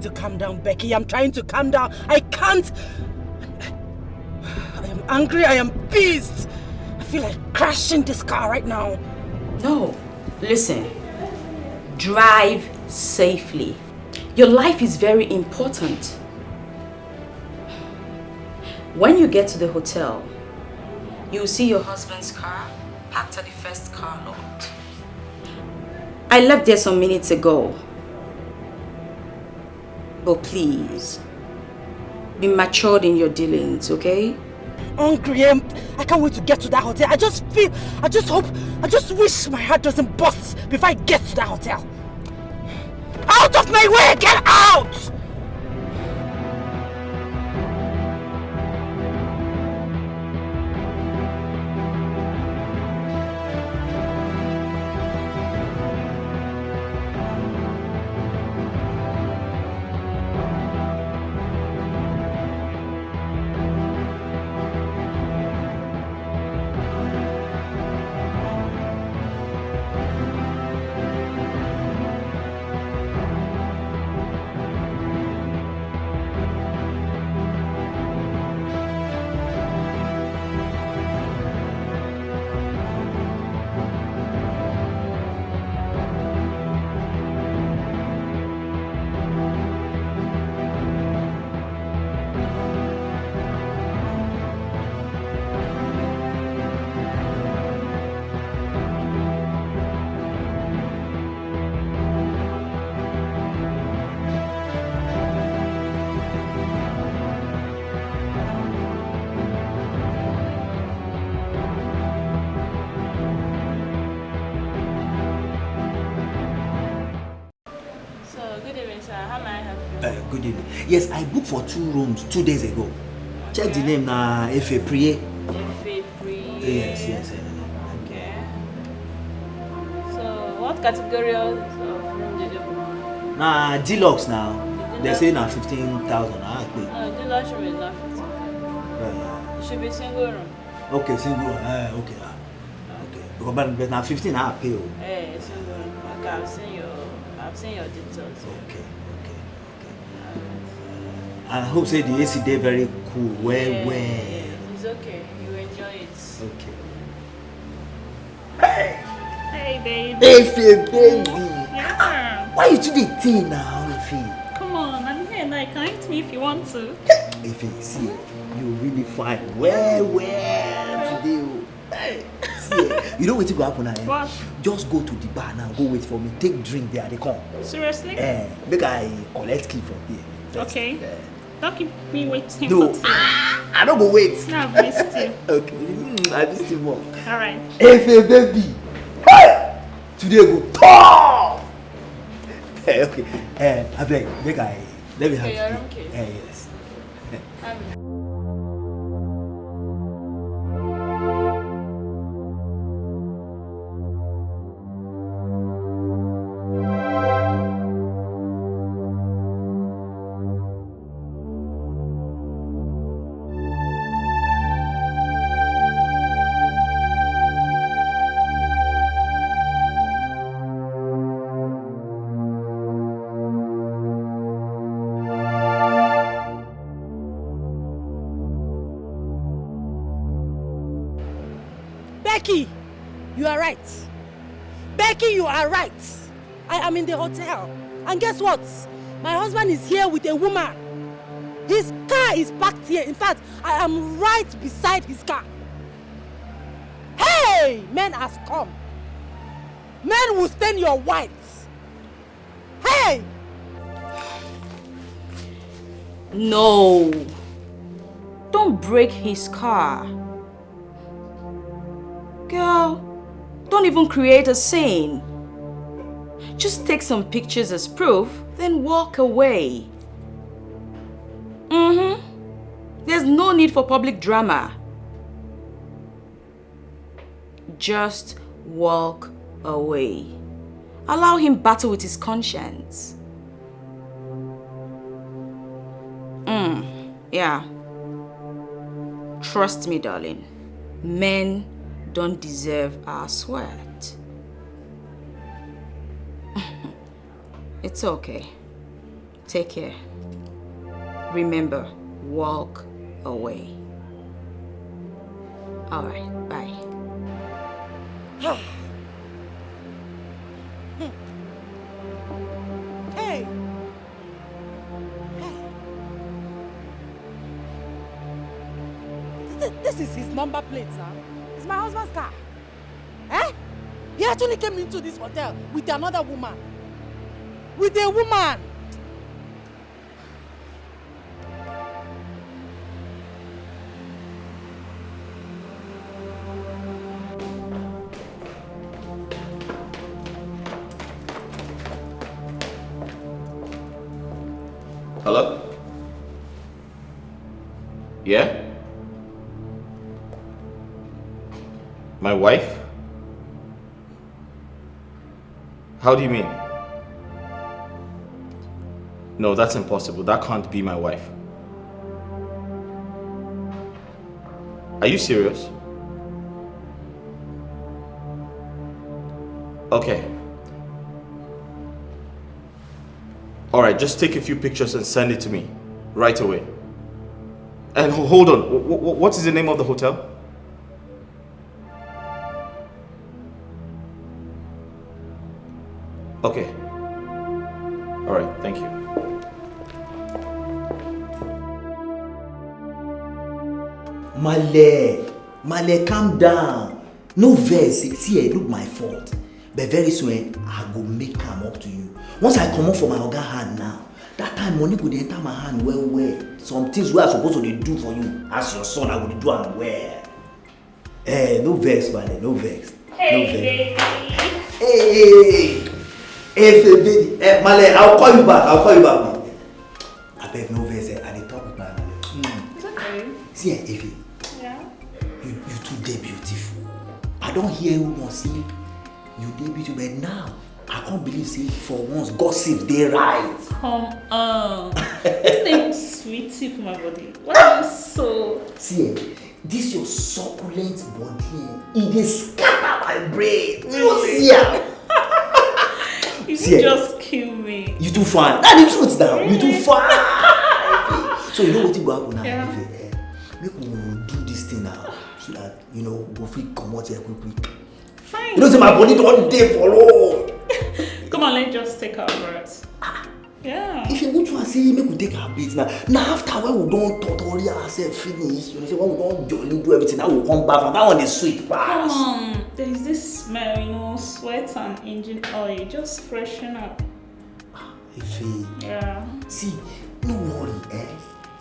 to calm down, Becky. I'm trying to calm down. I can't. I am angry. I am pissed. I feel like crashing this car right now. No. Listen. Drive safely. Your life is very important. When you get to the hotel, you'll see your husband's car parked at the first car lot. I left there some minutes ago. But please, be matured in your dealings, okay? Hungry. I can't wait to get to that hotel. I just wish my heart doesn't bust before I get to that hotel. Out of my way! Get out! Good evening. Yes, I booked for 2 rooms 2 days ago. Check the name now, F.A. Priye. F.A. Priye. Yes. Okay. So, what category of room did you book? Nah, deluxe now. They say now 15,000. Deluxe room is not 15,000. It should be single room. Okay, single room. Okay. But now 15 I pay. Single room. Okay, I've seen your details. Okay. I hope say the AC day very cool. Well. It's okay. You enjoy it. Okay. Hey, baby. Baby. Yeah. Why you do the thing now, Ify? Come on, I'm here now. You can eat me if you want to. Ify, see, you really fine. Well today. Hey, see, you know what will happen now? What? Just go to the bar now. Go wait for me. Take drink there. They come. Seriously? Make I collect key from here. First. Okay. Don't keep me waiting. No, I don't go wait. No, I've missed you. Okay, I missed you more. Alright. Hey, baby. Hey! Today go top. Okay. I beg, let me have your own case. Yes. Becky, you are right. Becky, you are right. I am in the hotel. And guess what? My husband is here with a woman. His car is parked here. In fact, I am right beside his car. Hey! Men has come. Men will stain your white. Hey! No. Don't break his car. Girl, don't even create a scene. Just take some pictures as proof, then walk away. There's no need for public drama. Just walk away. Allow him battle with his conscience. Yeah. Trust me, darling. Men don't deserve our sweat. It's okay. Take care. Remember, walk away. All right, bye. Hey! This is his number plate, sir. It's my husband's car. Eh? He actually came into this hotel with another woman. With a woman! Hello? Yeah? My wife? How do you mean? No, that's impossible. That can't be my wife. Are you serious? Okay. Alright, just take a few pictures and send it to me right away. And hold on, what is the name of the hotel? Okay. Alright, thank you. Male, calm down. No verse. See, look my fault. But very soon, I go make come up to you. Once I come up for my organ hand now, that time money could enter my hand well. Some things we are supposed to do for you. As your son, I will do and well. No vex, man, no vex. Hey, Hey, baby. Male, I'll call you back, man. I beg no vex, I dey talk with my Male. It's okay. See, Effie. Yeah? You too dey beautiful. I don't hear who won't see you dey beautiful, but now I can't believe say for once gossip dey right. Come on. This name sweetie for my body. Why are you so... See, this your succulent body, it dey scatter my brain. You see am? You See, just kill me. you too fine. That the truth now. You too fine. So you know wetin go happen now? Yeah. Make we do this thing now so that go fit comot here quick. Fine. You know say my body don dey for long. Come on, let's just take our breaths. Yeah. If you go to say make we take our beats now after when we don totori ourselves finish, say when we don jolly do everything, now we come back and that one is sweet pass. Come on, there is this smell, sweat and engine oil. Just freshen up. Ife, Yeah. see, no worry,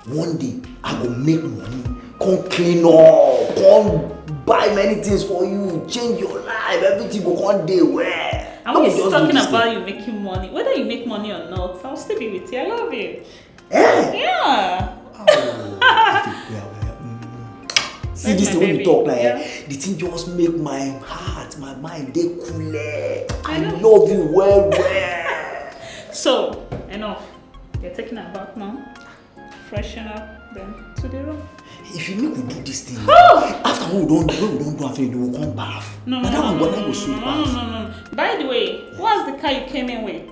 one day I go make money, come clean up, come buy many things for you, change your life, everything go come dey well. I'm always talking about you making money. Whether you make money or not, I'll still be with you. I love you. Yeah. See That's this my thing when you baby. talk like Yeah. the thing just make my heart, my mind dey cool. I know. love you well. So, enough. You're taking a bath now. Freshen up, then to the room. If you make we do this thing, after when we don't do after you will come bath. No, Now that one no, go go sweet no, pass. no. By the way, what's the car you came in with?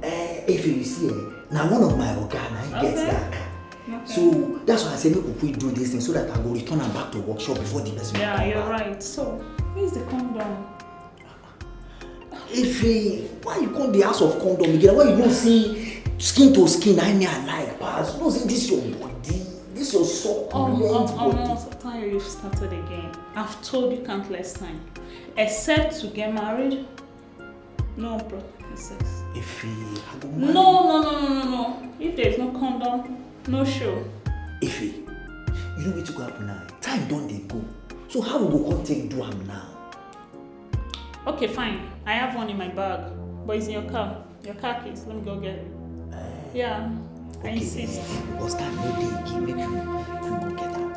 If you see, now one of my organ gets Okay. that car. Okay. So that's why I say make we do this thing so that I go return am back to workshop before the person Yeah, come you're back. right. So, where's the condom? Why you come the house of condom again? Why you don't see skin to skin? I like pass. You don't see this your body, this your succulent body. I'm tired you've started again. I've told you countless times. Except to get married, no practical sex. I go marry. No. If there's no condom, no show. You know where to go happen now? Time don't they go. So how we go come take do am now? Okay, fine. I have one in my bag, but it's in your car. Your car keys. Let me go get it. Yeah, I insist. Because time no dey again, make you go get am.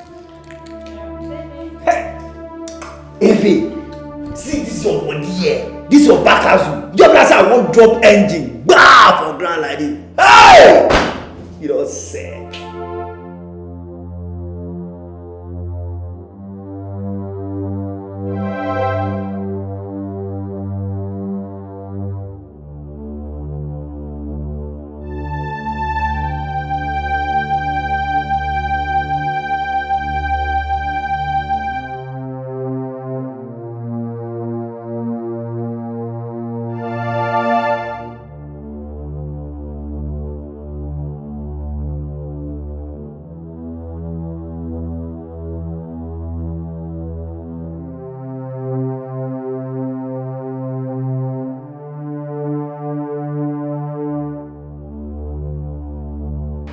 See this your body here. This your back as you just I won't drop engine. Bah for ground like this. Hey! You don't say.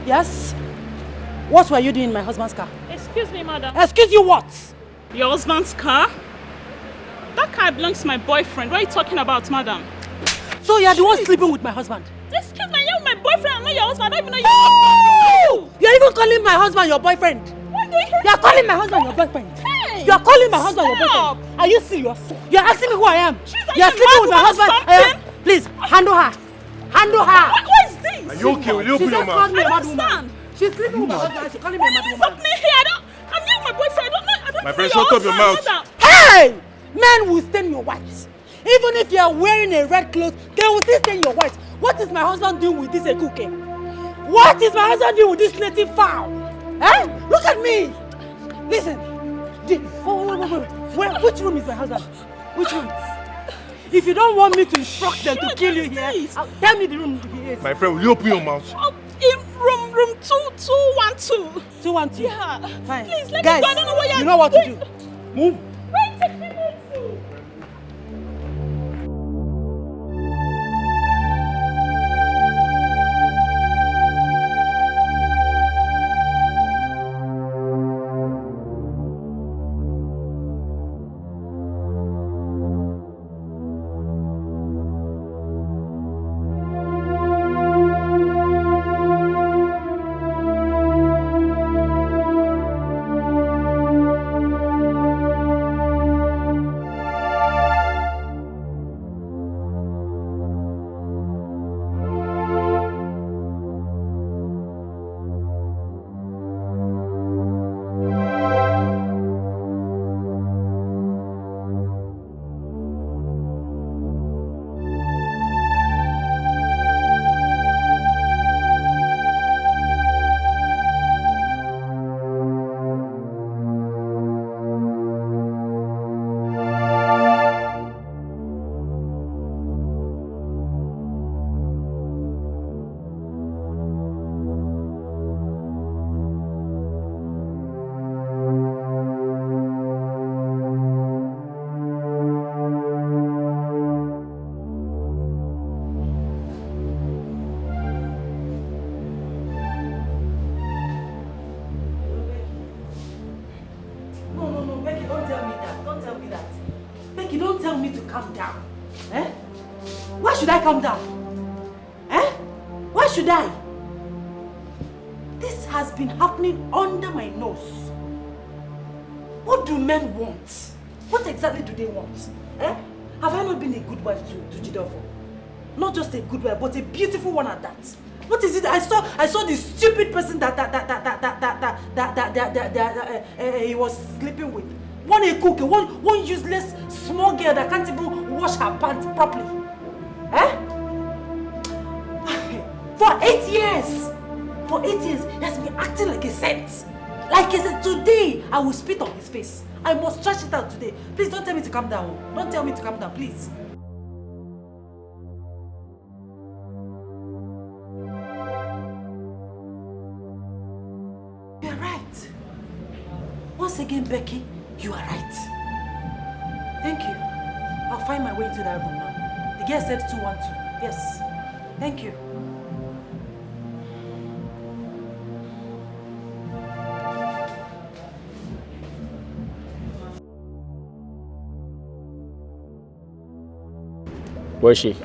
Yes? What were you doing in my husband's car? Excuse me, madam. Excuse you what? Your husband's car? That car belongs to my boyfriend. What are you talking about, madam? So you're the one sleeping with my husband? Excuse me, you're my boyfriend. I'm not your husband. I don't even know you. Oh! You're even calling my husband your boyfriend. What do you You're calling my husband your boyfriend. Hey! You're calling my husband your Stop! boyfriend. Are you serious? You're asking me who I am. She's You're sleeping with my husband. Please, handle her. Handle her. What is this? Are you okay? Will you open your mouth? Me a I mad don't woman. understand. She's sleeping with my husband. She's calling me a mad What's woman. happening here? I'm here with my boyfriend. I don't My know friend, your shut up your husband, mouth. madam. Hey! Men will stain your white. Even if you are wearing a red cloth, they will still stain your white. What is my husband doing with this cookie? What is my husband doing with this native fowl? Eh? Look at me. Listen. Wait. Which room is my husband? Which room? If you don't want me to instruct them to kill you here, tell me the room he is. My friend, will you open your mouth? In room 212. 212. Yeah. Fine. Please let Guys, me go. I don't know what you're you know what to do. Move. Wait, take me to. Calm down. Eh? Why should I? This has been happening under my nose. What do men want? What exactly do they want? Eh? Have I not been a good wife to Jidofo? Not just a good wife, but a beautiful one at that. What is it? I saw this stupid person that he was sleeping with. One a cook, one useless small girl that can't even wash her pants properly. Eh? For 8 years! For 8 years, he has been acting like a saint. Like I said, today I will spit on his face. I must trash it out today. Please don't tell me to calm down. Don't tell me to calm down, please. You are right. Once again, Becky, you are right. Thank you. I'll find my way into that room now. The girl said 212. Yes. Thank you. Where is she?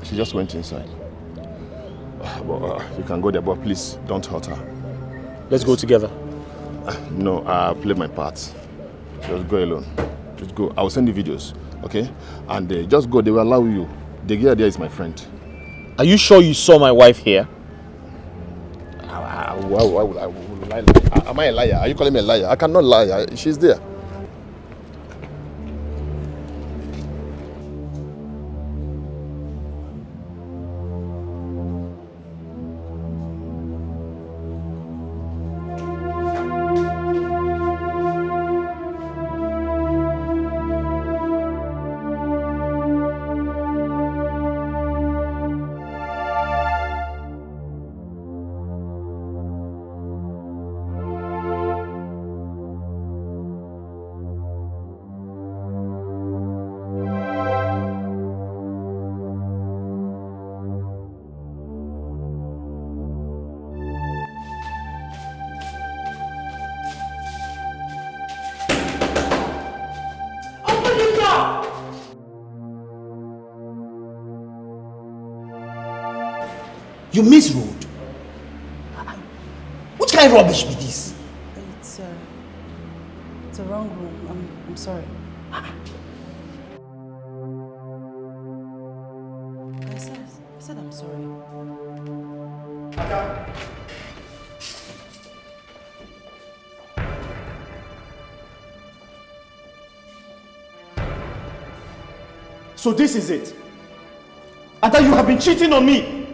She just went inside. You can go there, but please don't hurt her. Let's go together. No, I'll play my part. Just go alone. Just go. I will send you videos, okay? And just go. They will allow you. The girl there is my friend. Are you sure you saw my wife here? Why would I lie? Am I a liar? Are you calling me a liar? I cannot lie. She's there. You misroad. Which kind of rubbish be this? It's the wrong room. I'm sorry. I said I'm sorry. So this is it. And that you have been cheating on me.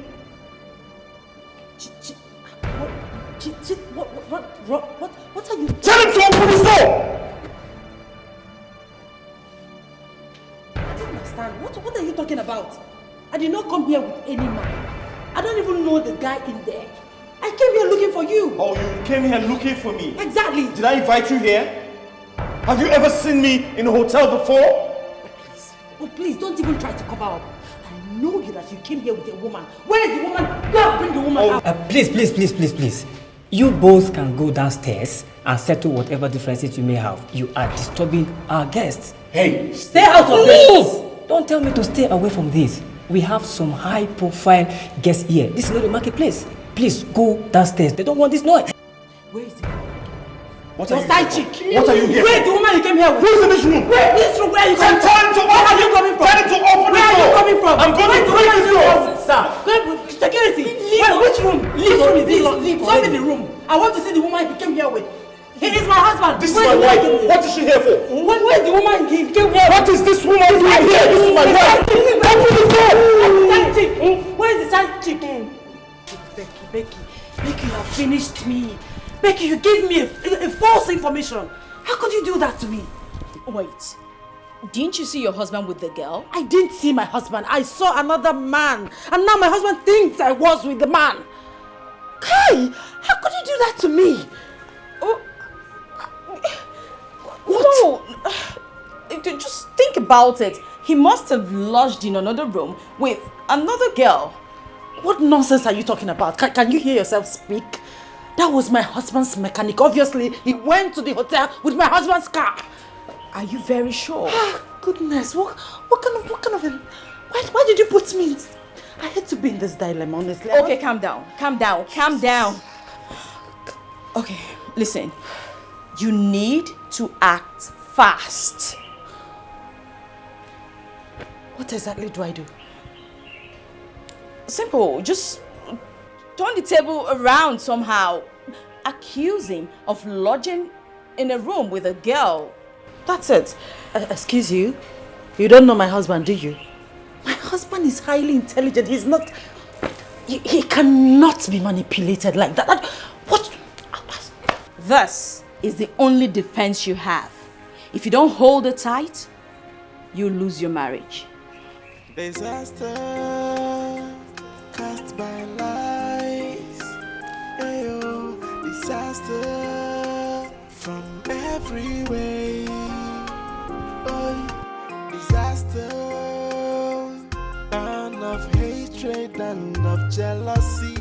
What are you... Tell him to open his door! I don't understand. What are you talking about? I did not come here with any man. I don't even know the guy in there. I came here looking for you. Oh, you came here looking for me? Exactly. Did I invite you here? Have you ever seen me in a hotel before? Oh, please, don't even try to cover up. I know you that you came here with a woman. Where is the woman? Go bring the woman out. Please. You both can go downstairs and settle whatever differences you may have. You are disturbing our guests. Hey, Stay out of this! Don't tell me to stay away from this. We have some high-profile guests here. This is not a marketplace. Please go downstairs. They don't want this noise. Where is the woman? what Your are you side here chick. for? What are you here Where is for? the woman you came here with? Who's in this room? Where? This room, where are you coming from? Tell him to Where open are you coming from? Tell him to open Where the are you door. coming from? I'm going Where is to the woman break you this came door. here with? Sir, security. Where? Which room? Which room is this? Show me the room. I want to see the woman he came here with. He is my husband. This is my wife. What is she here for? Where is the woman he came here with? What is this woman doing here? This is my wife. Open the door. Side chick. Where is the side chick? Becky, you have finished me. Becky, you gave me a false information. How could you do that to me? Wait. Didn't you see your husband with the girl? I didn't see my husband. I saw another man. And now my husband thinks I was with the man. Kai, how could you do that to me? Oh. No. Just think about it. He must have lodged in another room with another girl. What nonsense are you talking about? Can you hear yourself speak? That was my husband's mechanic. Obviously, he went to the hotel with my husband's car. Are you very sure? Goodness, what kind of a... Why did you put me in... I hate to be in this dilemma, honestly. Okay, calm down. Okay, listen. You need to act fast. What exactly do I do? Simple. Just turn the table around somehow. Accuse him of lodging in a room with a girl. That's it. Excuse you? You don't know my husband, do you? My husband is highly intelligent. He's not... He cannot be manipulated like that. What? This is the only defense you have. If you don't hold it tight, you lose your marriage. Disaster cast by lies. Ayo, disaster from every way. Oh, disaster, and of hatred and of jealousy.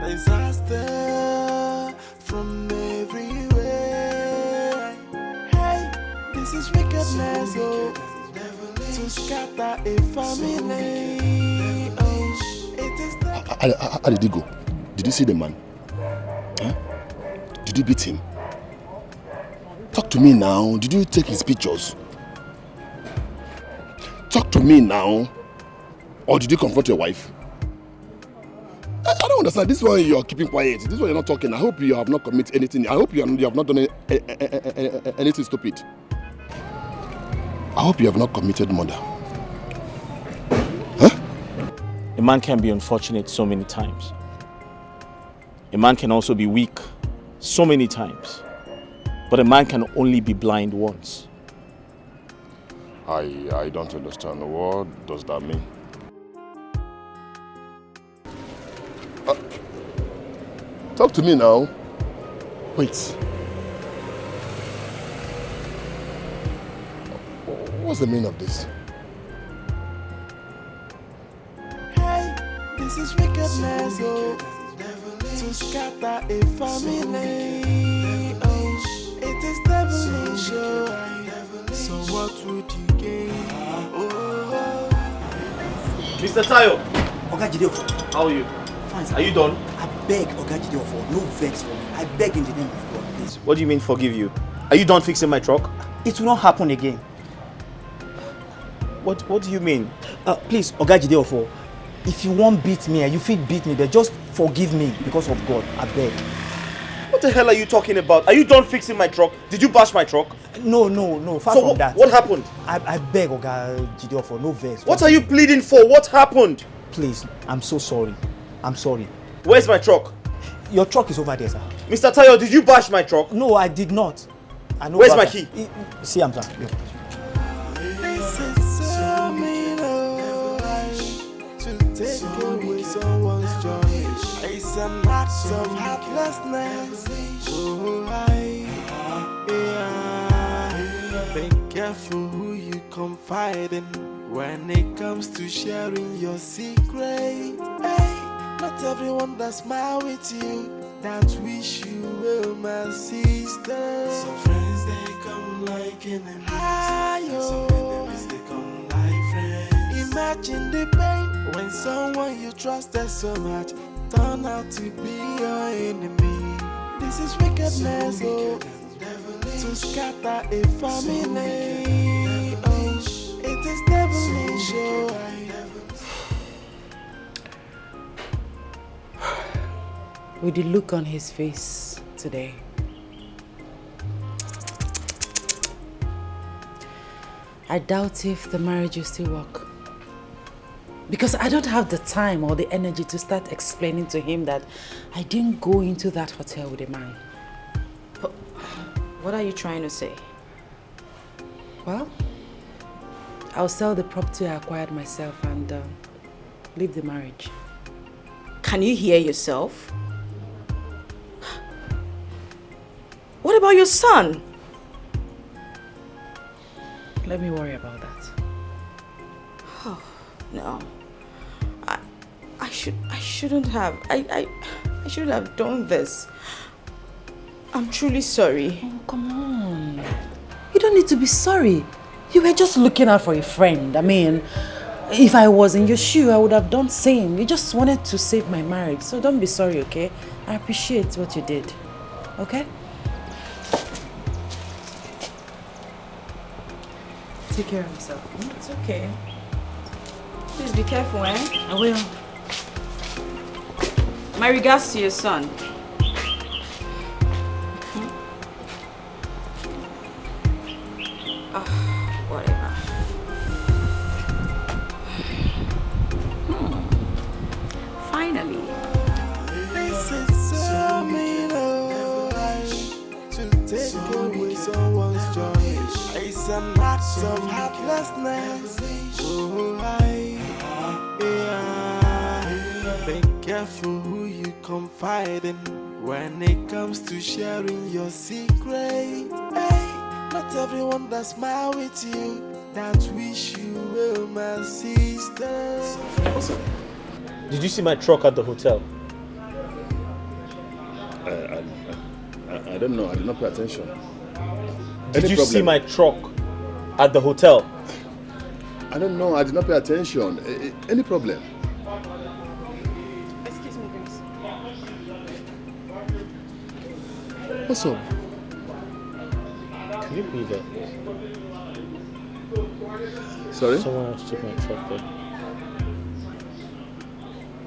Disaster from every way. Hey, this is wickedness, oh. To scatter a family. Oh, it is the... How did he go? Did you see the man? Huh? Did you beat him? Talk to me now. Did you take his pictures? Talk to me now. Or did you confront your wife? I don't understand. This one you are keeping quiet. This one you're not talking. I hope you have not committed anything. I hope you have not done anything stupid. I hope you have not committed murder. Huh? A man can be unfortunate so many times. A man can also be weak so many times. But a man can only be blind once. I don't understand. What does that mean? Talk to me now. Wait. What's the meaning of this? Hey, this is wickedness, oh. To scatter a family. Oh, it is devilish, oh. So what would you gain? Oh. Mr. Tayo, Okay, Jide. how are you? fine, sir. Are you done? I beg Oga Jideofo, no vex for me. I beg in the name of God, please. What do you mean forgive you? Are you done fixing my truck? It will not happen again. What do you mean? Please, Oga Jideofo, if you won't beat me, you feel beat me, but just forgive me because of God. I beg. What the hell are you talking about? Are you done fixing my truck? Did you bash my truck? No, far from that. What happened? I beg Oga Jideofo, no vex. What are you pleading for? What happened? Please, I'm so sorry. I'm sorry. Where's my truck? Your truck is over there, sir. Mr. Tayo, did you bash my truck? No, I did not. I know. Where's my key? See, I'm sir. Yeah. Take away someone's joy. It's an act of heartlessness. Be careful who you confide in when it comes to sharing your secret. Not everyone that smile with you that wish you well, my sister. Some friends they come like enemies. Some enemies they come like friends. Imagine the pain when someone you trusted so much turn out to be your enemy. This is wickedness, to scatter a family. Oh, it is devilish. With the look on his face today, I doubt if the marriage will still work. Because I don't have the time or the energy to start explaining to him that I didn't go into that hotel with a man. But what are you trying to say? Well, I'll sell the property I acquired myself and leave the marriage. Can you hear yourself? What about your son? Let me worry about that. Oh, no. I shouldn't have. I shouldn't have done this. I'm truly sorry. Oh, come on. You don't need to be sorry. You were just looking out for a friend. I mean, if I was in your shoe, I would have done the same. You just wanted to save my marriage. So don't be sorry, okay? I appreciate what you did. Okay? Take care of yourself. It's okay. Please be careful, eh? I will. My regards to your son. Whatever. Finally. This is so mean, to take away someone's joy. It's an act of heartlessness. Be careful who you confide in when it comes to sharing your secret. Not everyone that smile with you that wish you well, my sister. Did you see my truck at the hotel? I don't know. I did not pay attention. Did you see my truck at the hotel? I don't know. I did not pay attention. Any problem? Excuse me, Grace. What's up? Can you believe that? Sorry? Someone else took my truck there.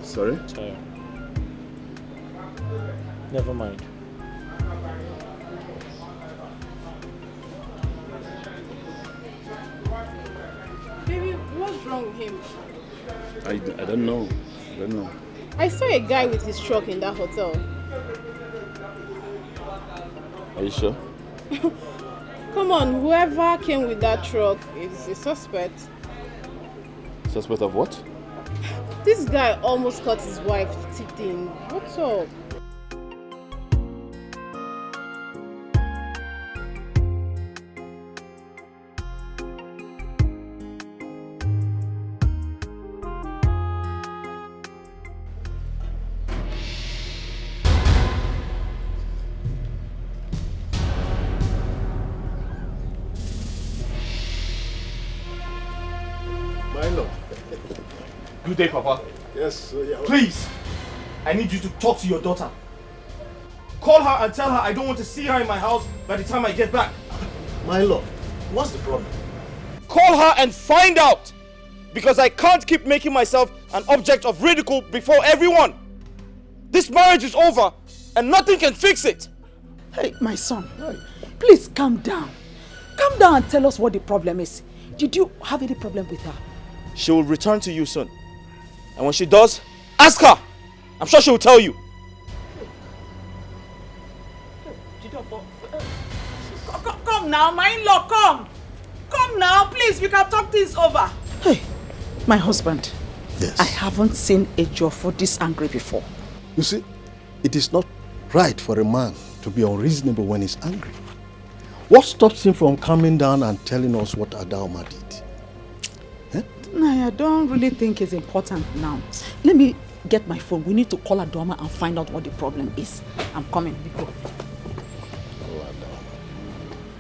Sorry? Tire. Never mind. Baby, what's wrong with him? I don't know. I don't know. I saw a guy with his truck in that hotel. Are you sure? Come on, whoever came with that truck is a suspect. Suspect of what? This guy almost cut his wife teeth in. What's up? My love. Good day, Papa. Yes, so yeah. Please, I need you to talk to your daughter. Call her and tell her I don't want to see her in my house by the time I get back. My lord, what's the problem? Call her and find out! Because I can't keep making myself an object of ridicule before everyone. This marriage is over and nothing can fix it. Hey, my son, please calm down. Calm down and tell us what the problem is. Did you have any problem with her? She will return to you soon. And when she does, ask her. I'm sure she will tell you. Come now, my in-law, come. Come now, please, we can talk this over. Hey, my husband. Yes. I haven't seen a Jofo this angry before. You see, it is not right for a man to be unreasonable when he's angry. What stops him from coming down and telling us what Adaoma did? I don't really think it's important now. Let me get my phone. We need to call Adaoma and find out what the problem is. I'm coming. We go.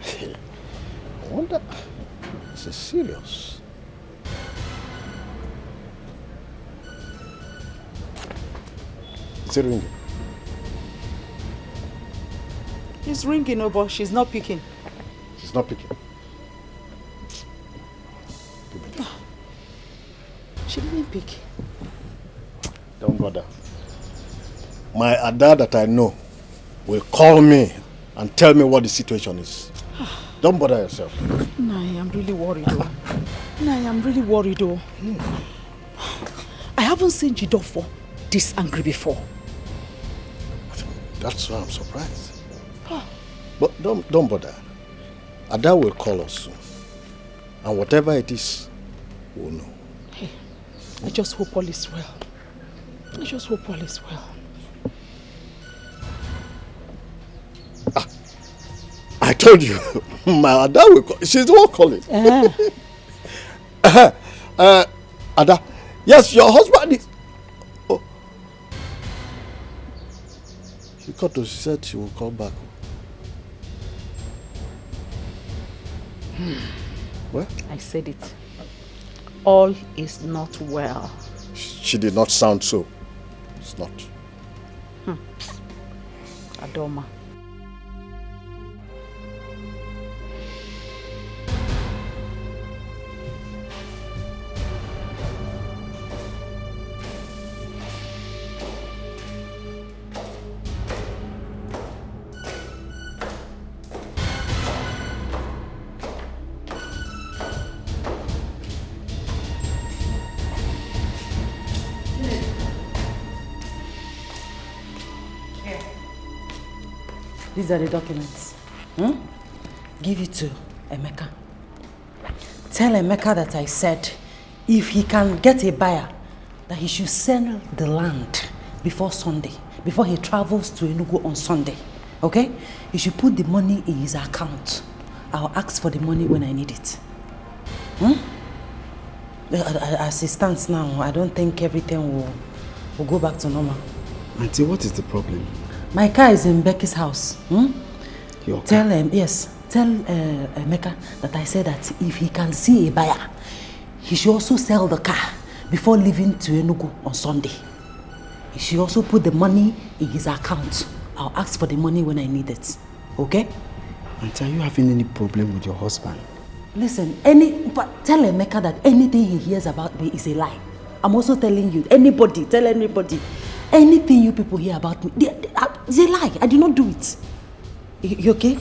I wonder, this is serious. Is it ringing? It's ringing, but she's not picking. She's not picking. She didn't pick. Don't bother. My Ada that I know will call me and tell me what the situation is. Don't bother yourself. No, I'm really worried though. I'm really worried though. I haven't seen Jidofo this angry before. That's why I'm surprised. But don't bother. Ada will call us soon. And whatever it is, we'll know. Hey, I just hope all is well. I just hope all is well. I told you, my Ada will call. She's the one calling. Ada, yes, your husband is... Oh. She called to, she said she will call back. What? I said it. All is not well. She did not sound so. It's not. Adaoma. These are the documents. Give it to Emeka. Tell Emeka that I said if he can get a buyer, that he should sell the land before Sunday, before he travels to Enugu on Sunday. Okay? He should put the money in his account. I'll ask for the money when I need it. As it stands now, I don't think everything will go back to normal. Auntie, what is the problem? My car is in Becky's house. Your car? Tell Emeka that I said that if he can see a buyer, he should also sell the car before leaving to Enugu on Sunday. He should also put the money in his account. I'll ask for the money when I need it. Okay? Auntie, are you having any problem with your husband? Listen, tell Emeka that anything he hears about me is a lie. I'm also telling you, tell anybody. Anything you people hear about me, it's a lie. I did not do it. You okay?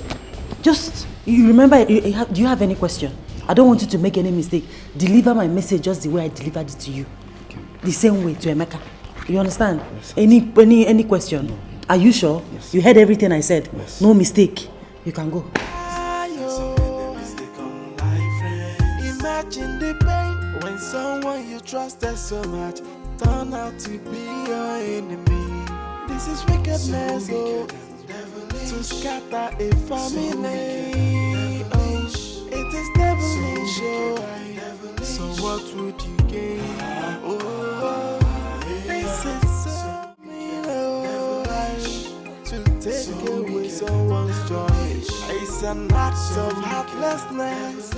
Just, you remember, do you have any question? I don't want you to make any mistake. Deliver my message just the way I delivered it to you. Okay. The same way to Emeka. You understand? Yes. Any question? No. Are you sure? Yes. You heard everything I said? Yes. No mistake. You can go. Imagine the pain when someone you trusted so much turn out to be your enemy. This is wickedness, to scatter a family. It is devilish, so what would you gain? This is so to take away someone's joy. It's an act of heartlessness.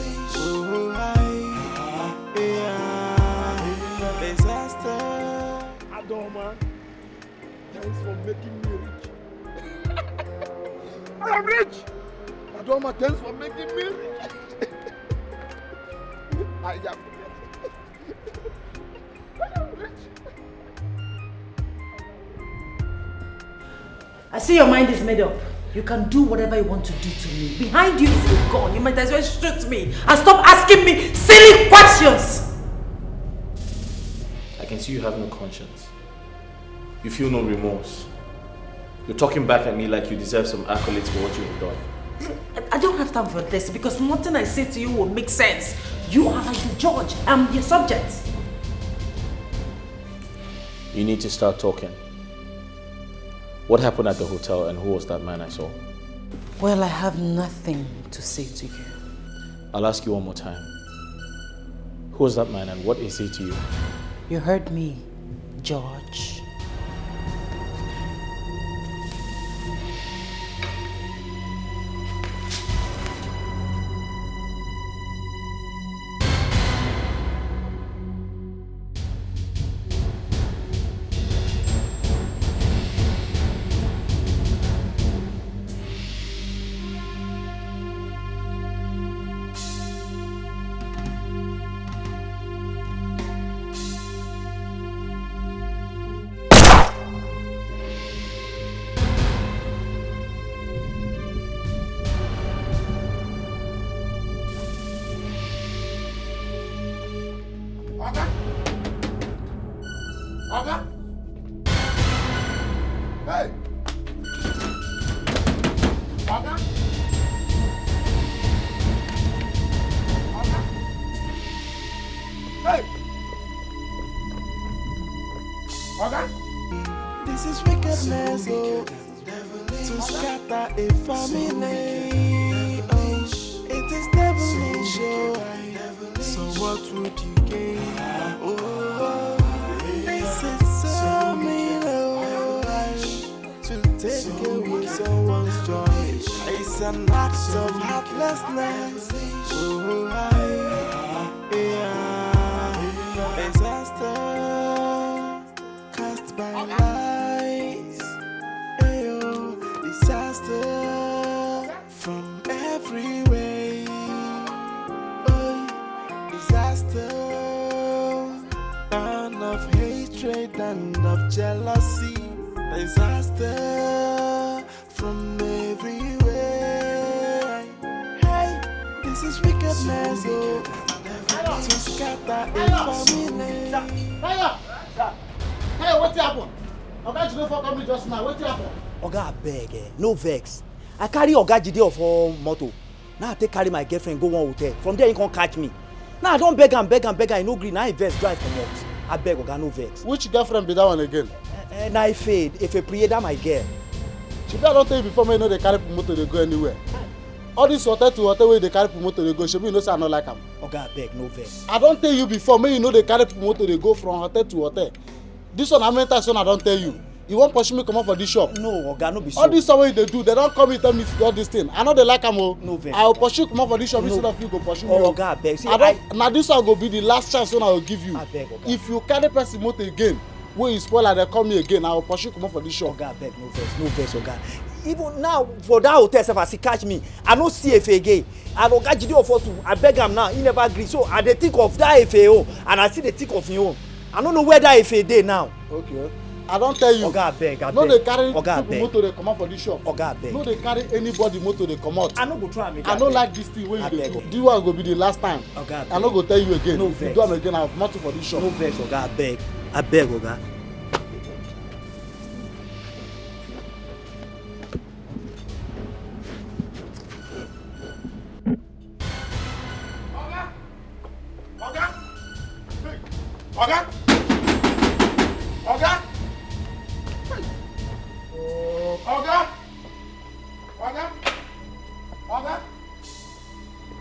Disaster. Adaoma, thanks for making me rich. I am rich! Adoma, thanks for making me rich. I am rich. I see your mind is made up. You can do whatever you want to do to me. Behind you is a gun. You might as well shoot me and stop asking me silly questions. I can see you have no conscience. You feel no remorse. You're talking back at me like you deserve some accolades for what you have done. I don't have time for this because nothing I say to you will make sense. You are like the judge. I'm your subject. You need to start talking. What happened at the hotel and who was that man I saw? Well, I have nothing to say to you. I'll ask you one more time. Who was that man and what is he to you? You heard me, George. This is wickedness, oh, to scatter a family. Oh, it is devilish, oh. So what would you gain? Oh, this is so mean, oh, to take away someone's joy. It's an act of heartlessness. Oh, disaster cast by lies. Ayo, disaster from every way. Oh, disaster, and of hatred and of jealousy. Disaster from every way. Hey, this is wickedness, oh, to scatter a family. Hey, what happened? Oga Jide for coming just now. What happened? Oga, abeg, no vex. I carry Oga Jide for motor. Now I take carry my girlfriend go one hotel. From there he can't catch me. Now I don't beg and I no gree. Now I vex drive come out. I beg Oga, no vex. Which girlfriend be that one again? Now I fade. If I pray that my girl. She don't tell you before me you know they carry motor they go anywhere. All this hotel to hotel where they carry motor they go. She you know say I not like them. Oga, abeg, no vex. I don't tell you before me you know they carry motor they go from hotel to hotel. This one how many times I don't tell you. You won't push me come out for this shop. No, Oga, no be so. All this way they do, they don't come and tell me to do this thing. I know they like them. No vex. I will pursue come out for this shop instead of you go pursue me. Oga, abeg. See, now this one will be the last chance when I will give you. Abeg, Oga. If you carry person motor again, when you spoil and they call me again, I will pursue come out for this shop. Oga, abeg, no vex, Oga. Even now for that hotel sef as he catch me, I no see Efe again. And Oga Jide of us, I beg am now, he never agree. So I dey think of that Efe own, and I still dey think of him own. I don't know where that Efe dey now. Okay. I don't tell you. Oga, abeg. No dey carry Oga, people motor dey come out for this shop. Oga, abeg. No dey carry anybody motor dey come out. I no go try am again. I no like this thing wey you dey do. This one go be the last time. Oga, abeg. I no go tell you again. No if you vex. do am again, I have nothing for this shop. No vex, Oga, abeg. Abeg, Oga. Oga! Oga! Oga! Oga! Oga!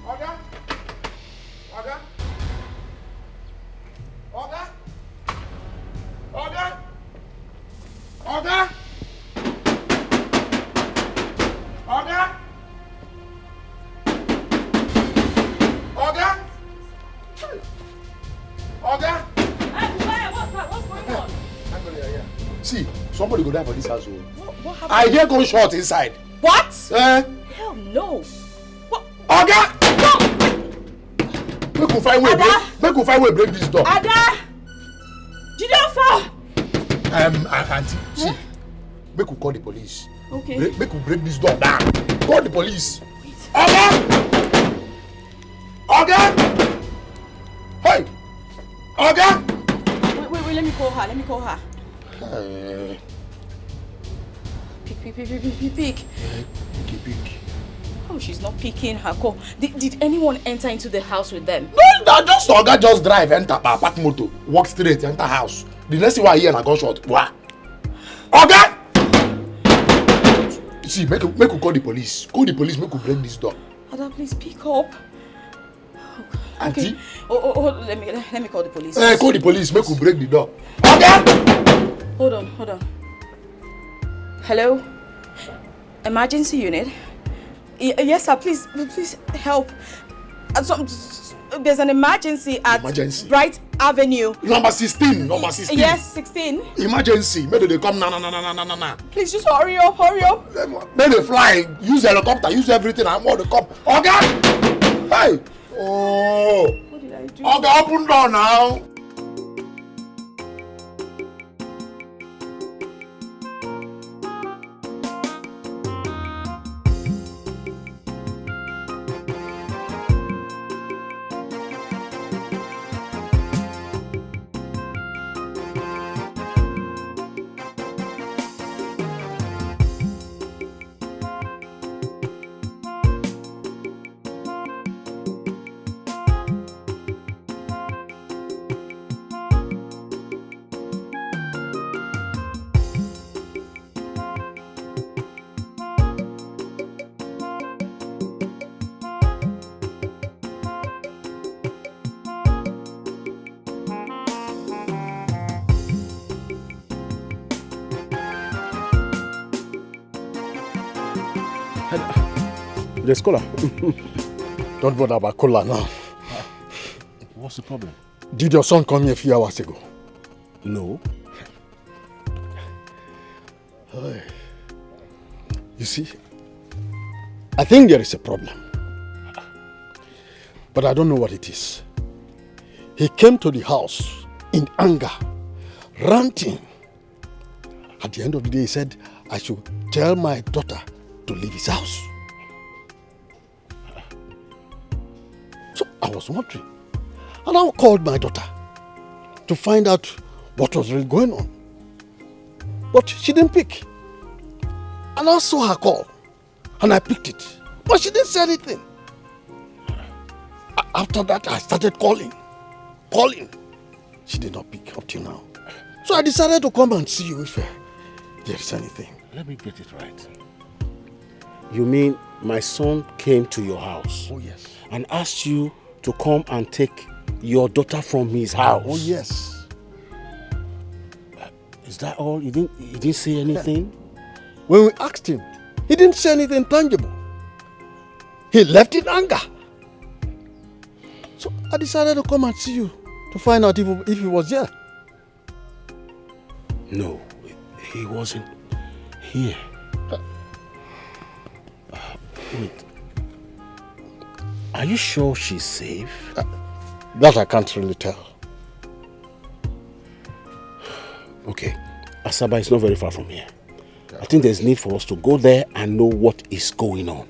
Oga! Oga! Oga! Oga! Oga! Oga! Oga! Oga! What's going on? See, Somebody go die for this house. What happened? I hear gunshot inside. What? Hell no. What? Oga! Make we find way break this door. Ada! Jidofo! Auntie, see. Make we call the police. Okay. Make we break this door down. Call the police. Oga! Hey! Oga! Wait, let me call her. Pick. Oh, she's not picking her call. Did anyone enter into the house with them? No, just Oga just drive, enter park motor, walk straight, enter house. The next thing I hear na gunshot. What? Oga! See, make we call the police. Call the police, make we break this door. Ada, please pick up. Auntie? Okay. Oh, let me call the police. Call the police, make we break the door. Oga! Hold on. Hello? Emergency unit? Yes, sir. Please help. There's an emergency at Bright Avenue. Number 16. Yes, 16. Emergency. Maybe they come na. Please just hurry up. Maybe they fly. Use helicopter. Use everything. I'm all the cop. Oga! Hey! Oh! What did I do? Oga, open door now. There's cola. Don't bother about cola now. What's the problem? Did your son come here a few hours ago? No. You see, I think there is a problem. But I don't know what it is. He came to the house in anger, ranting. At the end of the day, he said, I should tell my daughter to leave his house. So I was wondering. And I called my daughter to find out what was really going on. But she didn't pick. And I saw her call. And I picked it. But she didn't say anything. After that, I started calling. She did not pick up till now. So I decided to come and see you if there is anything. Let me get it right. You mean my son came to your house? Oh, yes. And asked you to come and take your daughter from his house? Oh, yes. Is that all? He didn't say anything? When we asked him, he didn't say anything tangible. He left in anger. So I decided to come and see you to find out if he was there. No, he wasn't here. Wait. Are you sure she's safe? That I can't really tell. Okay. Asaba is not very far from here. Yeah. I think there's need for us to go there and know what is going on.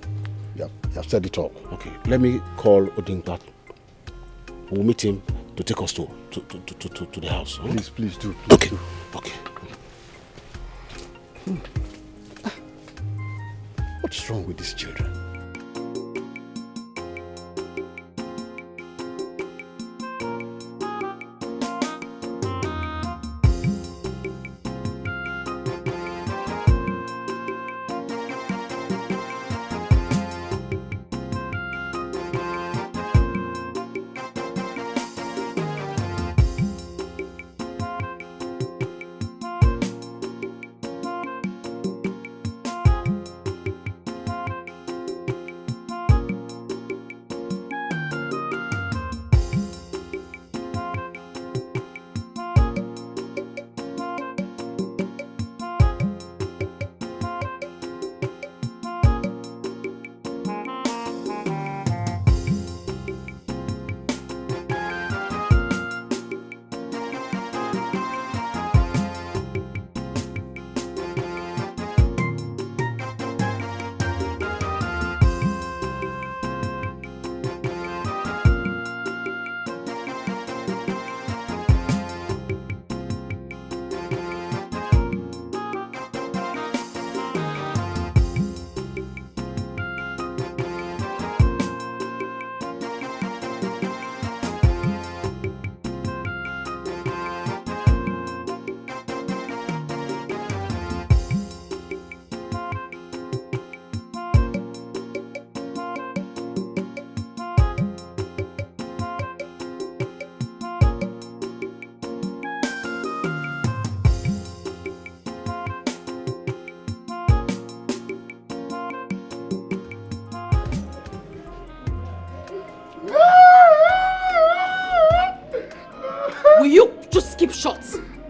Yeah, you have said it all. Okay, let me call Odingbat. We'll meet him to take us to the house. Huh? Please do. Okay. What's wrong with these children?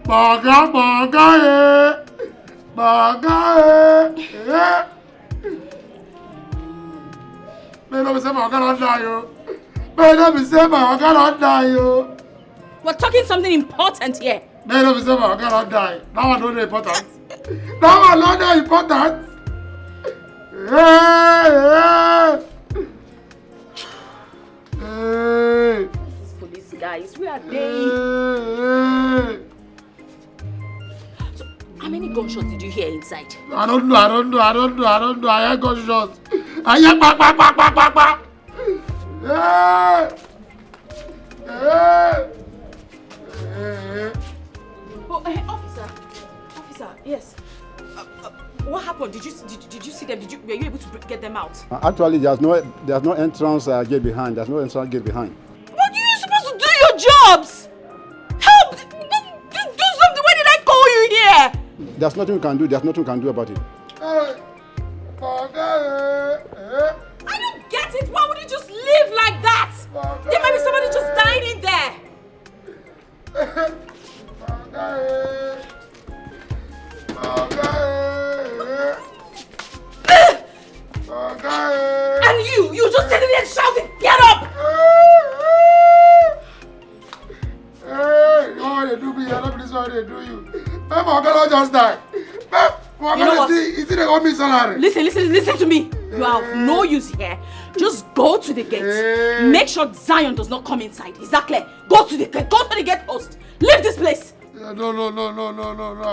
We're talking something important here. That one not important. That one not important. These police guys, where are they? So, how many gunshots did you hear inside? I don't know. I hear gunshots. I hear back. Oh, officer, yes. What happened? Did you see them? Were you able to get them out? Actually, there's no entrance gate behind. There's no entrance gate behind. But you're supposed to do your jobs. Help! Do something. Why did I call you here? There's nothing we can do. There's nothing we can do about it. I don't get it. Why would you just leave like that? There might be somebody just dying in there. And you just sitting there shouting, get up! Hey, what they do me? I don't believe what they do you. My God just died. You know what? Is it they got me salary? Listen to me. You are of no use here. Just go to the gate. Make sure Zion does not come inside. Is that clear? Go to the gate post. Leave this place. No. I'm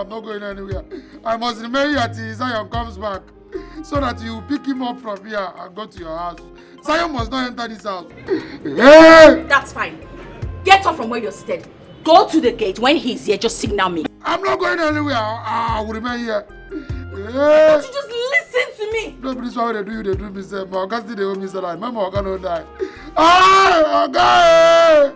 not going anywhere. I must remain here till Zion comes back. So that you pick him up from here and go to your house. Zion must not enter this house. Hey! That's fine. Get up from where you're seated. Go to the gate. When he's here, just signal me. I'm not going anywhere. I will remain here. Don't you just listen to me? No, but this is what they do me. Say, my God still they owe me salary. My God don't die. Ah, God!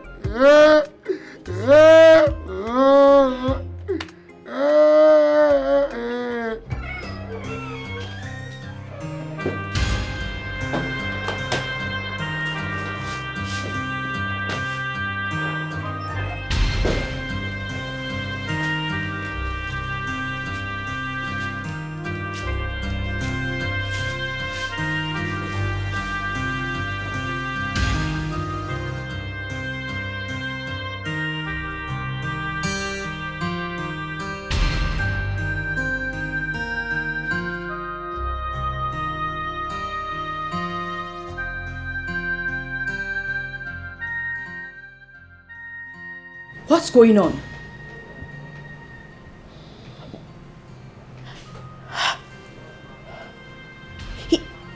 What's going on?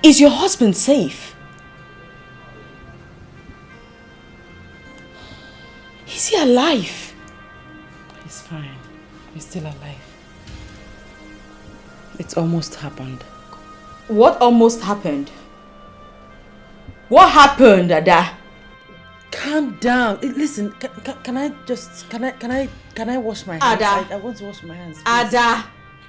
Is your husband safe? Is he alive? He's fine. He's still alive. It's almost happened. What almost happened? What happened, Ada? Calm down. Listen, can I wash my hands? Ada. I want to wash my hands. Please. Ada,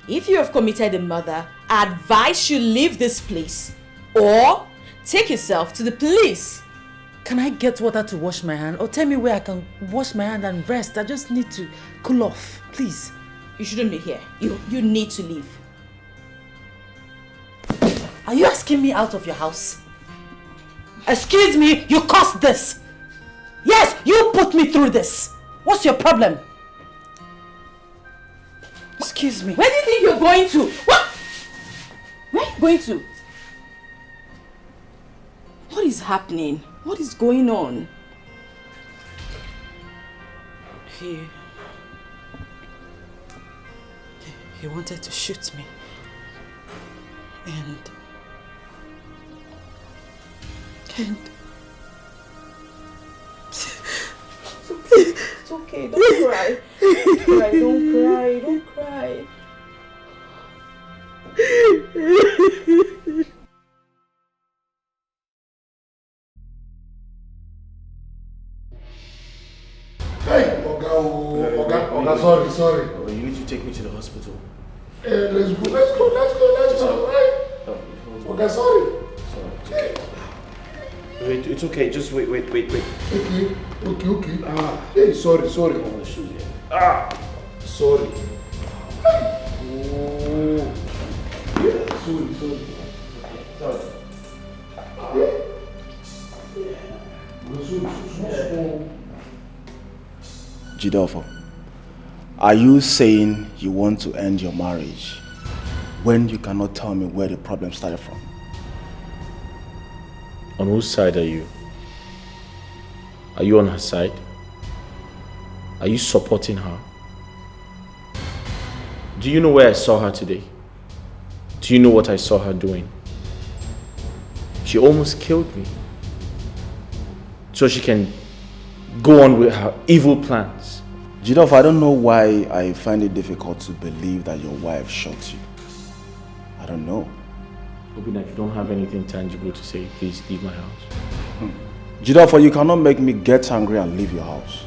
if you have committed a murder, I advise you leave this place or take yourself to the police. Can I get water to wash my hand? Or tell me where I can wash my hand and rest. I just need to cool off, please. You shouldn't be here. You need to leave. Are you asking me out of your house? Excuse me, you caused this. Yes, you put me through this. What's your problem? Excuse me. Where do you think you're going to? What? Where are you going to? What is happening? What is going on? He wanted to shoot me. And it's okay, don't cry. Don't cry. Hey, Oga, sorry. Oh, you need to take me to the hospital. Let's go. Right? Oga, sorry. Wait, it's okay. Just wait. Okay. Hey, sorry. Sorry. Oh. Sorry. Jidolfo, are you saying you want to end your marriage when you cannot tell me where the problem started from? On whose side are you? Are you on her side? Are you supporting her? Do you know where I saw her today? Do you know what I saw her doing? She almost killed me. So she can go on with her evil plans. Jidolfo, I don't know why I find it difficult to believe that your wife shot you. I don't know. Obina, if you don't have anything tangible to say, please leave my house. Jidolfo, you cannot make me get angry and leave your house.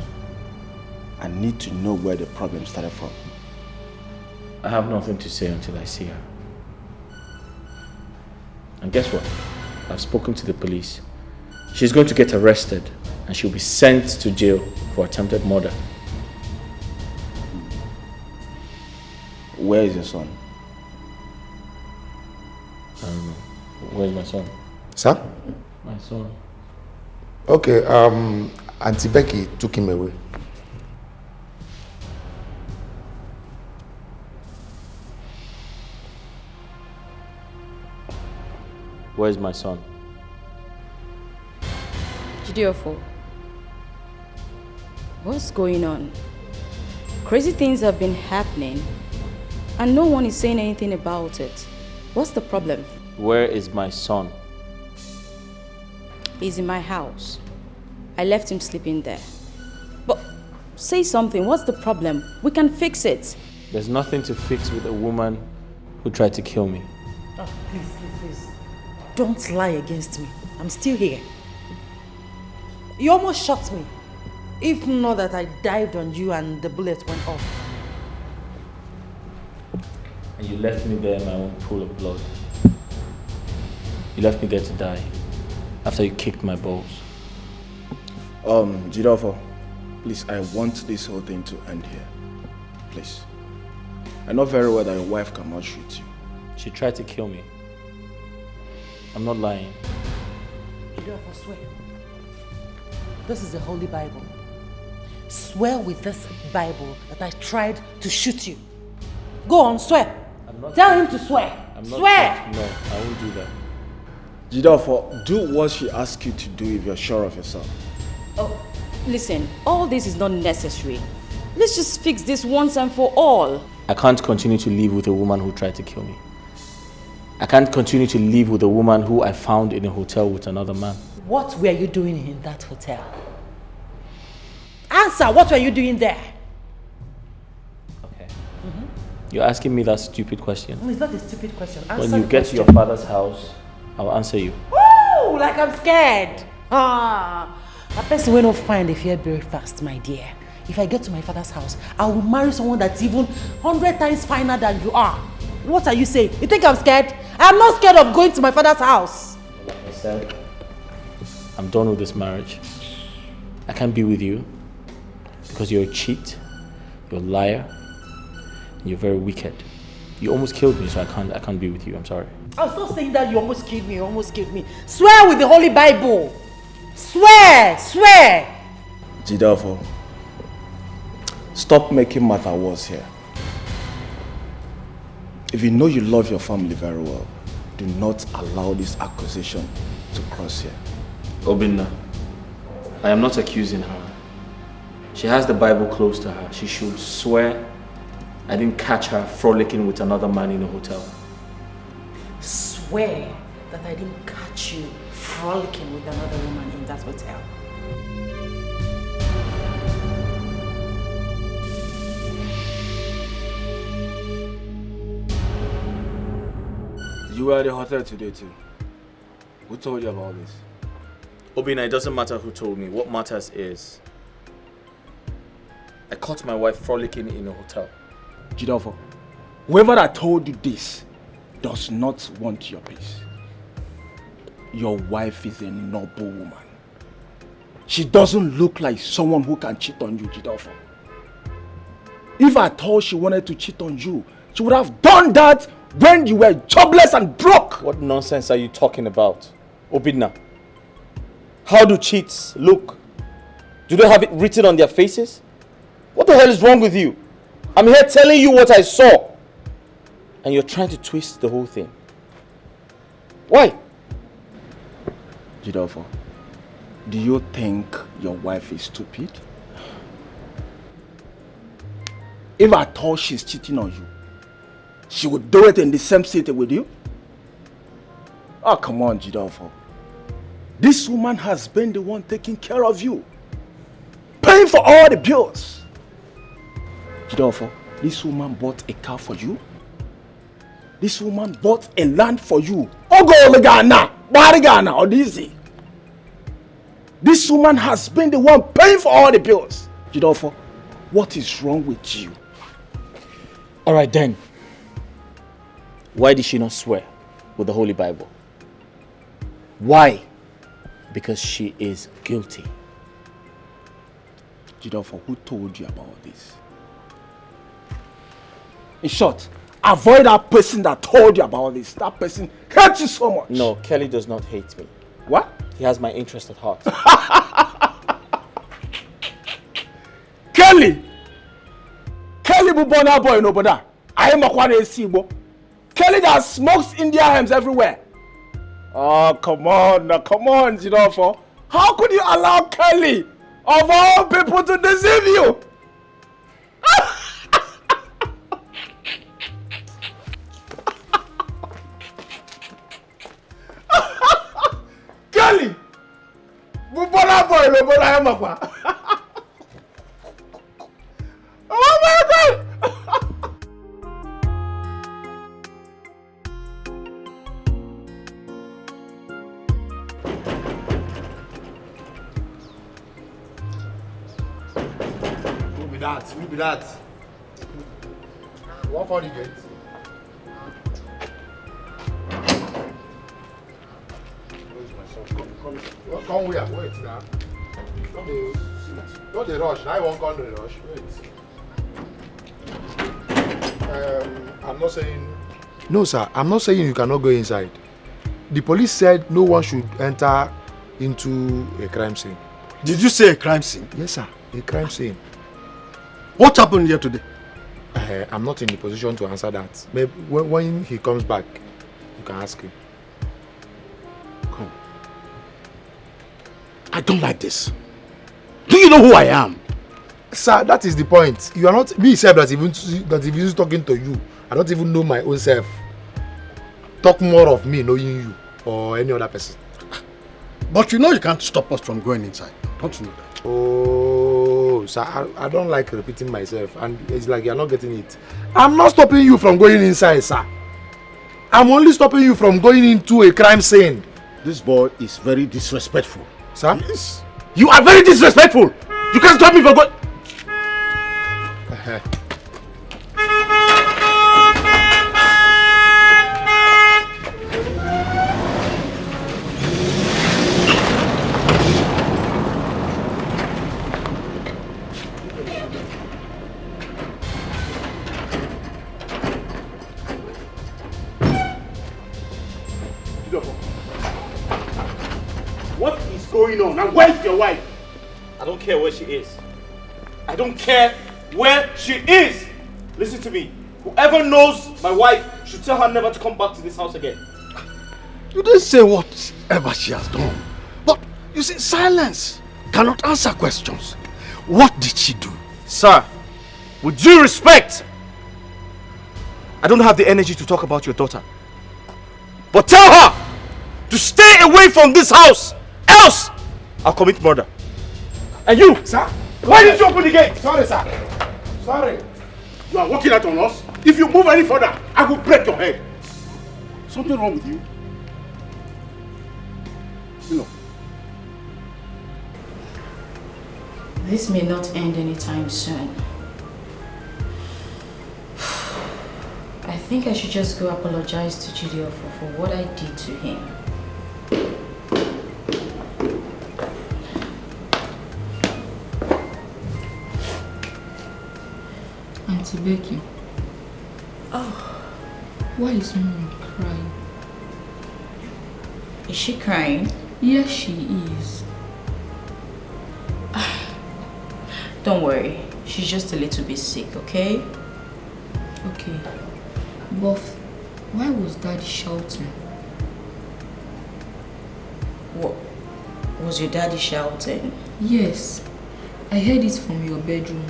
I need to know where the problem started from. I have nothing to say until I see her. And guess what? I've spoken to the police. She's going to get arrested and she'll be sent to jail for attempted murder. Where is your son? I don't know. Where's my son? Sir? My son. Okay, Auntie Becky took him away. Where's my son? Jidolfo, what's going on? Crazy things have been happening and no one is saying anything about it. What's the problem? Where is my son? He's in my house. I left him sleeping there. But say something, what's the problem? We can fix it. There's nothing to fix with a woman who tried to kill me. Oh, please. Don't lie against me. I'm still here. You almost shot me. If not that I dived on you and the bullet went off. And you left me there in my own pool of blood. You left me there to die after you kicked my balls. Jidolfo, please, I want this whole thing to end here. Please. I know very well that your wife cannot shoot you. She tried to kill me. I'm not lying. Jidolfo, swear. This is the Holy Bible. Swear with this Bible that I tried to shoot you. Go on, swear. Tell him to swear. Swear! No, I won't do that. Jidolfo, do what she asks you to do if you're sure of yourself. Oh, listen, all this is not necessary. Let's just fix this once and for all. I can't continue to live with a woman who tried to kill me. I can't continue to live with a woman who I found in a hotel with another man. What were you doing in that hotel? Answer, what were you doing there? Okay. You're asking me that stupid question. No, it's not a stupid question. Answer When you the get question. to your father's house, I'll answer you. Woo! Like I'm scared. A person will not find a fair very fast, my dear. If I get to my father's house, I will marry someone that's even 100 times finer than you are. What are you saying? You think I'm scared? I'm not scared of going to my father's house. Like I said, I'm done with this marriage. I can't be with you because you're a cheat, you're a liar, and you're very wicked. You almost killed me, so I can't be with you. I'm sorry. I was not saying that you almost killed me. Swear with the Holy Bible. Swear. Jidolfo, stop making matter worse here. If you know you love your family very well, do not allow this accusation to cross here. Obinna, I am not accusing her. She has the Bible close to her. She should swear I didn't catch her frolicking with another man in a hotel. Swear that I didn't catch you frolicking with another woman in that hotel. You were at the hotel today too. Who told you about this? Obinna, it doesn't matter who told me. What matters is I caught my wife frolicking in a hotel. Jidolfo, whoever that told you this does not want your peace. Your wife is a noble woman. She doesn't look like someone who can cheat on you, Jidolfo. If I thought she wanted to cheat on you, she would have done that when you were jobless and broke. What nonsense are you talking about, Obidna? How do cheats look? Do they have it written on their faces? What the hell is wrong with you? I'm here telling you what I saw. And you're trying to twist the whole thing. Why? Jidofo, do you think your wife is stupid? If I thought she's cheating on you, she would do it in the same city with you? Oh, come on, Jidofo. This woman has been the one taking care of you, paying for all the bills. Jidofo, this woman bought a car for you. This woman bought a land for you. This woman has been the one paying for all the bills. Jidofo, what is wrong with you? Alright then. Why did she not swear with the Holy Bible? Why? Because she is guilty. Jidofo, who told you about this? In short, avoid that person that told you about this. That person hates you so much. No, Kelly does not hate me. What? He has my interest at heart. Kelly! Kelly bubona boy no boda. I am a kwane sibo. Kelly that smokes India hams everywhere. Oh, come on, Jidofo. How could you allow Kelly, of all people, to deceive you? Kelly! Bubona boy no boda I am a kwa. Oh my God! Who be that? What for the gate? Come here, wait now. Don't they rush. Now I won't come to the rush. Wait. I'm not saying. No, sir. I'm not saying you cannot go inside. The police said no one should enter into a crime scene. Did you say a crime scene? Yes, sir. A crime scene. What happened here today? I'm not in the position to answer that. Maybe when he comes back, you can ask him. Come. I don't like this. Do you know who I am? Sir, that is the point. You are not me, self, that even talking to you. I don't even know my own self. Talk more of me knowing you or any other person. But you know you can't stop us from going inside. Don't you know that? Oh, sir, I don't like repeating myself, and it's like you're not getting it. I'm not stopping you from going inside, sir. I'm only stopping you from going into a crime scene. This boy is very disrespectful. Sir? Yes. You are very disrespectful. You can't stop me from going. What is going on? And where's your wife? I don't care where she is. I don't care where she is. Listen to me. Whoever knows my wife should tell her never to come back to this house again. You didn't say whatever she has done. But you see, silence cannot answer questions. What did she do? Sir, with due respect, I don't have the energy to talk about your daughter. But tell her to stay away from this house, else I'll commit murder. And you, sir, why did you open the gate? Sorry, sir. Sorry. You are walking out on us. If you move any further, I will break your head. Something wrong with you? You know. This may not end anytime soon. I think I should just go apologize to Chidi for what I did to him. Becky. Oh. Why is Mom crying? Is she crying? Yes, she is. Don't worry. She's just a little bit sick, okay? Okay. But why was Daddy shouting? What? Was your daddy shouting? Yes. I heard it from your bedroom.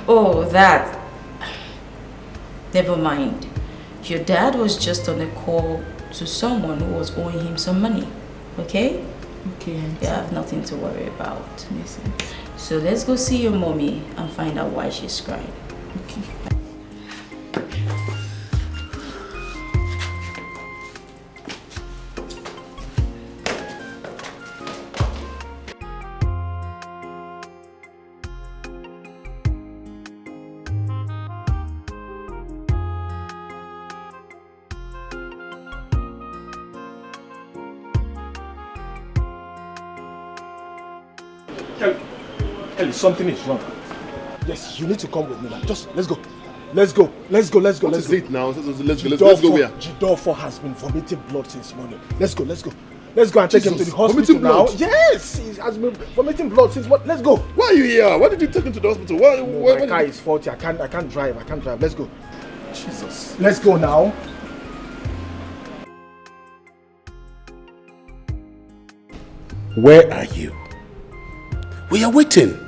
Oh, that. Never mind. Your dad was just on a call to someone who was owing him some money. Okay? Okay, Auntie. You have nothing to worry about. Yes. So let's go see your mommy and find out why she's crying. Okay. Ellie, something is wrong. Yes, you need to come with me now. Just, let's go. Let's go. Let's go. Let's go. What is it now? Let's go where? Jidolfo has been vomiting blood since morning. Let's go. Let's go. Let's go and take him to the hospital vomiting now. blood? Yes, he has been vomiting blood since what? Let's go. Why are you here? Why did you take him to the hospital? My car is faulty. I can't drive. I can't drive. Let's go. Jesus. Let's go now. Where are you? We are waiting.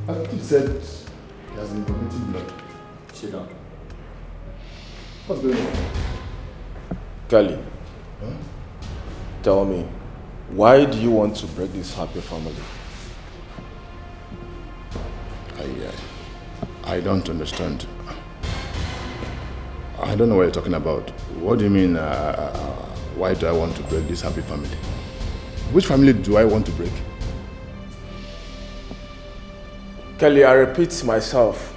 I thought you said he has been vomiting blood. Sit down. What's going on? Kelly, tell me, why do you want to break this happy family? I don't understand. I don't know what you're talking about. What do you mean, why do I want to break this happy family? Which family do I want to break? Kelly, I repeat myself.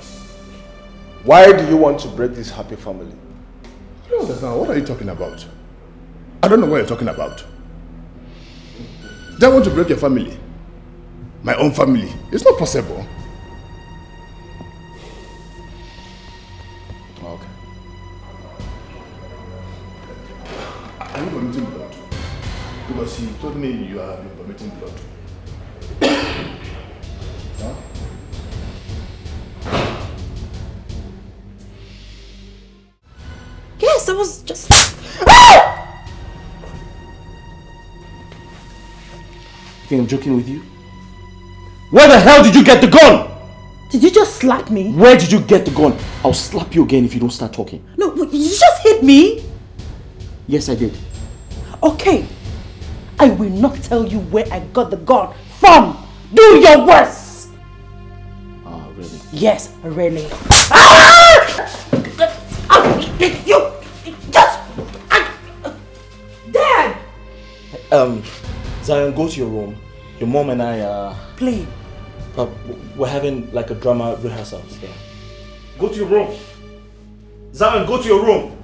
Why do you want to break this happy family? I don't understand. What are you talking about? I don't know what you're talking about. Do I want to break your family? My own family? It's not possible. Okay. Are you vomiting blood? Because you told me you have been vomiting blood. Huh? Yes, I was just... You think I'm joking with you? Where the hell did you get the gun? Did you just slap me? Where did you get the gun? I'll slap you again if you don't start talking. No, you just hit me. Yes, I did. Okay. I will not tell you where I got the gun from. Do your worst. Ah, really? Yes, really. You just... Dad! Zion, go to your room. Your mom and I are... Playing. We're having like a drama rehearsal. Yeah. Go to your room. Zion, go to your room.